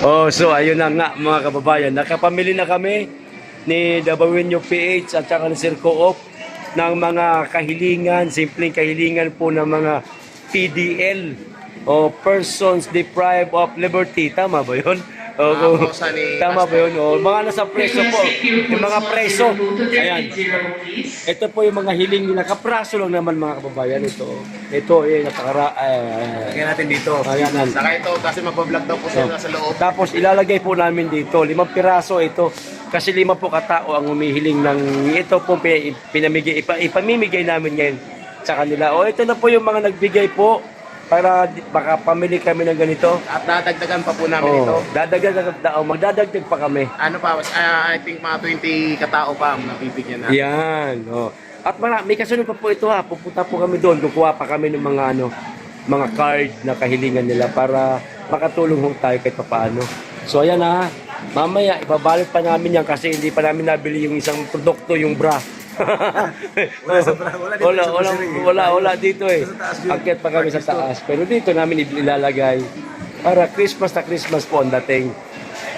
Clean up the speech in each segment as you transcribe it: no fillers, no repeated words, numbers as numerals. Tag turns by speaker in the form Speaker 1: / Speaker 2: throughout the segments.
Speaker 1: Oh, so ayun na nga mga kababayan, nakapamili na kami ni Dabawinyo PH at saka ni Sir Co-op ng mga kahilingan, simpleng kahilingan po ng mga PDL o Persons Deprived of Liberty. Tama ba yun? O, tama ba yun? O, mga nasa preso po. Yung mga preso. Ayan. Ito po yung mga hiling nila. Kapraso lang naman mga kababayan. Ito napakara...
Speaker 2: Lagyan natin dito.
Speaker 1: Ayan.
Speaker 2: Saka ito, kasi magpa-vlog daw po sila sa loob.
Speaker 1: Tapos ilalagay po namin dito, 5 piraso ito. Kasi 5 po katao ang humihiling ng ito po ipamimigay namin ngayon sa kanila. O ito na po yung mga nagbigay po para baka pamili kami ng ganito.
Speaker 2: At dadagdagan pa po namin ito.
Speaker 1: Magdadagdag pa kami.
Speaker 2: Ano pa, I think mga 20 katao pa ang nabibigyan natin.
Speaker 1: Yan. At may kasunod pa po ito ha. Pupunta po kami doon. Kukuha pa kami ng mga card na kahilingan nila para makatulong ho tayo kahit paano. So ayan ha. Mamaya ibabalot pa namin yan kasi hindi pa namin nabili yung isang produkto, yung bra. wala dito eh. Akyat pa kami sa taas. Pero dito namin ilalagay para Christmas na Christmas po ang dating.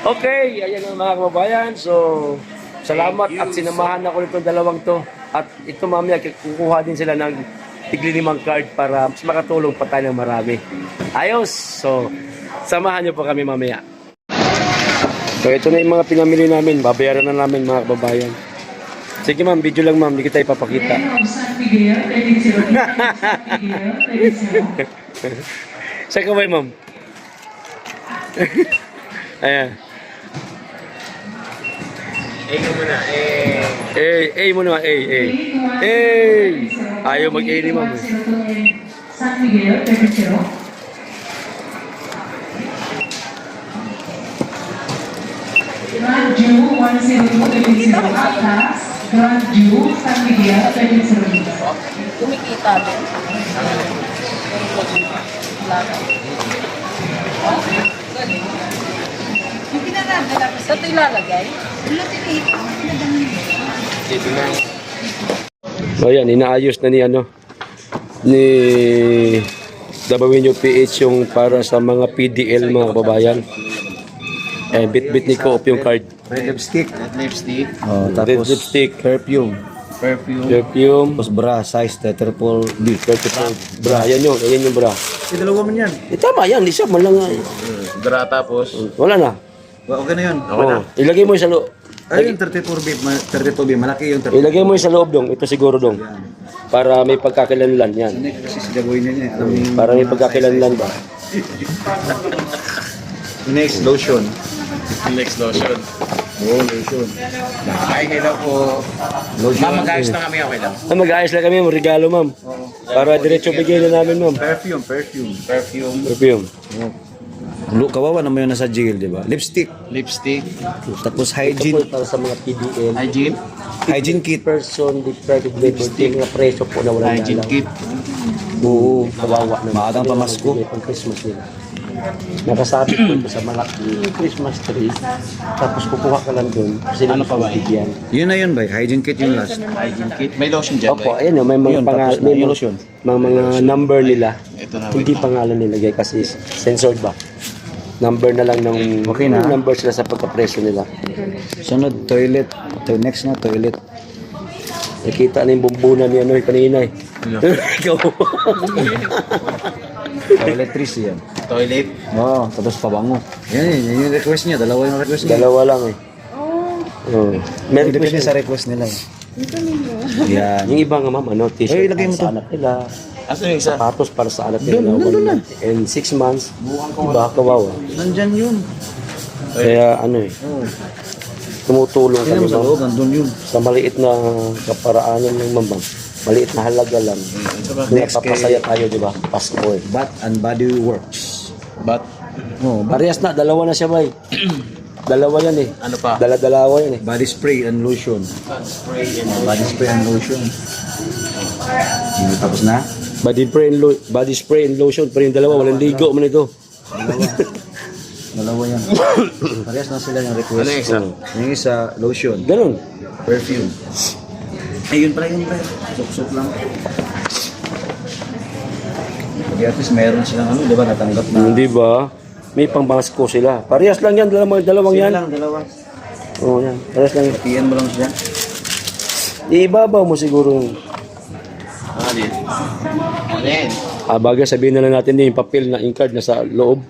Speaker 1: Okay, ayan ang mga kababayan. So, salamat at sinamahan ako nitong dalawang to. At ito mamaya kukuha din sila ng tigli-5 card para mas makatulong pa tayo ng marami. Ayos! So, samahan niyo po kami mamaya. So, ito na yung mga pinamili namin. Babayaran na namin mga kababayan. Sige ma'am, video lang ma'am, hindi kita ipapakita. Saan ka ba ma'am? Ayan. A muna, A. Ayaw mag-A ni ma'am.
Speaker 3: San Miguel, Tercero. Grand Jew, 102, Atlas. Grand Jew, San Miguel, 1302.
Speaker 4: Kumikita din. Yung pinanadala ko sa ito ilalagay?
Speaker 1: So ayan, inaayos na ni Dabawinyo PH yung para sa mga PDL mga kababayan. Bit ni Co-op yung card.
Speaker 5: Red lipstick.
Speaker 2: Red lipstick.
Speaker 5: Oh,
Speaker 1: Red
Speaker 5: tapos
Speaker 1: lipstick.
Speaker 5: perfume.
Speaker 1: Perfume.
Speaker 5: Tapos bra, size, triple B.
Speaker 1: Bra, yan yung bra.
Speaker 5: Dalawa man yan.
Speaker 1: Tama yan, isa man lang.
Speaker 2: Dra tapos.
Speaker 1: Wala na.
Speaker 5: Okay na yun.
Speaker 1: Ilagay mo sa loob.
Speaker 5: Ay, yung 32B, malaki yung 32B.
Speaker 1: Ilagay mo sa loob dong. Ito siguro dong. Para may pagkakilanlan yan.
Speaker 5: Kasi sigagawin niya alam niyo yung
Speaker 1: Para may pagkakilanlan ba?
Speaker 5: next lotion.
Speaker 2: Next lotion.
Speaker 5: Oh, lotion.
Speaker 2: Ay, hello po. Ma'am, mag-ayos na kami, okay lang.
Speaker 1: Mag-ayos lang kami, regalo ma'am. Para diretso bigay na namin ma'am.
Speaker 5: Perfume.
Speaker 1: Perfume.
Speaker 5: Kawawa naman yung nasa jail, di ba? Lipstick. Tapos
Speaker 1: Ito
Speaker 5: hygiene.
Speaker 1: po para sa mga PDL.
Speaker 5: Hygiene kit.
Speaker 1: Person deprived of liberty. Mga preso po na walang
Speaker 2: Hygiene
Speaker 1: dalang.
Speaker 2: kit.
Speaker 1: Oo, kawawa naman.
Speaker 5: Maagang pamasko.
Speaker 1: Pang Christmas nila. Nakasabit po ito sa malaking Christmas tree. Tapos kukuha ka lang doon. Ano pa ba?
Speaker 5: Yun na yun, ba? Hygiene kit yung last.
Speaker 2: Hygiene kit. May lotion dyan,
Speaker 1: Opo, ayan o, may mga
Speaker 5: Yun,
Speaker 1: pangalan,
Speaker 5: tapos na yung lotion.
Speaker 1: mga number nila.
Speaker 2: Ito na.
Speaker 1: Hindi pangalan nilagay kasi censored ba? Number na lang ng
Speaker 5: Okay na.
Speaker 1: number sila sa pagkapreso nila.
Speaker 5: Sunod, toilet. Next na, toilet.
Speaker 1: Nakita na yung bumbunan ni kanina eh. Ikaw.
Speaker 5: Toiletries yan.
Speaker 2: Toilet.
Speaker 5: Oo, tapos pabango. Yan yung request niya. Dalawa yung request niya.
Speaker 1: Dalawa lang eh. Oh. May
Speaker 5: Depende
Speaker 1: request
Speaker 5: sa request nila. Yan.
Speaker 1: yung iba nga ma'am, t-shirt
Speaker 5: Ay, ilagay mo
Speaker 1: para sa
Speaker 5: to.
Speaker 1: anak nila.
Speaker 2: Asan yung isa?
Speaker 1: Sapatos para sa anak nila. And 6 months, iba kawawa.
Speaker 5: Nandyan yun.
Speaker 1: Kaya tumutulong
Speaker 5: Tingnan
Speaker 1: kami
Speaker 5: mo sa loob,
Speaker 1: ma'am.
Speaker 5: nandun yun.
Speaker 1: Sa maliit na kaparaanan ng ma'am. Maliit na halaga lang.
Speaker 5: Next
Speaker 1: Napapasaya tayo, di ba? Pasko eh.
Speaker 5: Bath and Body Works.
Speaker 2: But,
Speaker 5: Oh,
Speaker 1: Parehas na, dalawa na siya bay. Dalawa yan eh.
Speaker 2: ano pa?
Speaker 1: Dala-dalawa yan eh.
Speaker 5: body spray and lotion. Body spray and lotion. Tapos na?
Speaker 1: Body spray and lotion. Pero yung dalawa, walang ligo man ito.
Speaker 5: Dalawa yan. Parehas na sila yung request.
Speaker 2: Ano yung isa?
Speaker 5: Yung isa, lotion.
Speaker 1: Ganun.
Speaker 5: Perfume. Ayun pala. Suksok lang. Pag at least meron silang di ba, natanggap na.
Speaker 1: Hindi ba? May pangbasko sila. Parehas lang yan, dalawang yan.
Speaker 5: Dalawa.
Speaker 1: Oo, yan. Parehas lang yan.
Speaker 5: Iyan mo lang siya.
Speaker 1: Ibabaw mo siguro yung... bagay sabihin na lang natin yung papel na yung card na sa loob.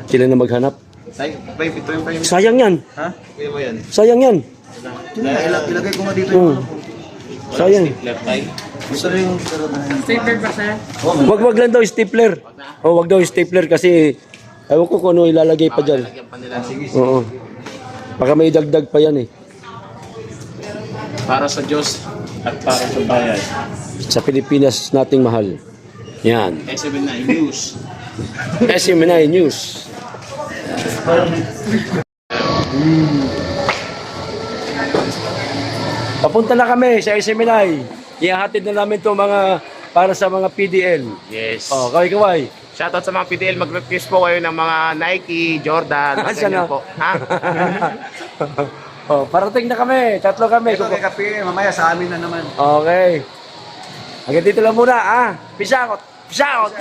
Speaker 1: Sila na maghanap. Sayang yan.
Speaker 5: Ha? Kaya mo yan.
Speaker 1: Sayang yan.
Speaker 5: Ilagay ko nga dito
Speaker 1: Hmm. Sayang.
Speaker 5: Gusto rin yung
Speaker 4: Stapler ba, sir?
Speaker 1: Wag lang daw stapler. Wag daw stapler kasi ewan ko kung ano ilalagay pa dyan. Oo. Baka may dagdag pa yan eh.
Speaker 2: Para sa Diyos at para sa bayan.
Speaker 1: Sa Pilipinas nating mahal. Yan.
Speaker 2: S79 News.
Speaker 1: SMNI News. Papunta na kami sa SMNI. Ihahatid na namin to mga para sa mga PDL.
Speaker 2: Yes.
Speaker 1: Oh, kaway.
Speaker 2: Shoutout sa mga PDL. Mag-request po kayo ng mga Nike, Jordan, mga
Speaker 1: Sana.
Speaker 2: ganyan po. Ha?
Speaker 1: Oh, parating na kami. Tatlo kami.
Speaker 5: Ito kay Kapi, mamaya sa amin na naman.
Speaker 1: Okay. Hanggang dito lang muna, ah. Peace out. Peace out.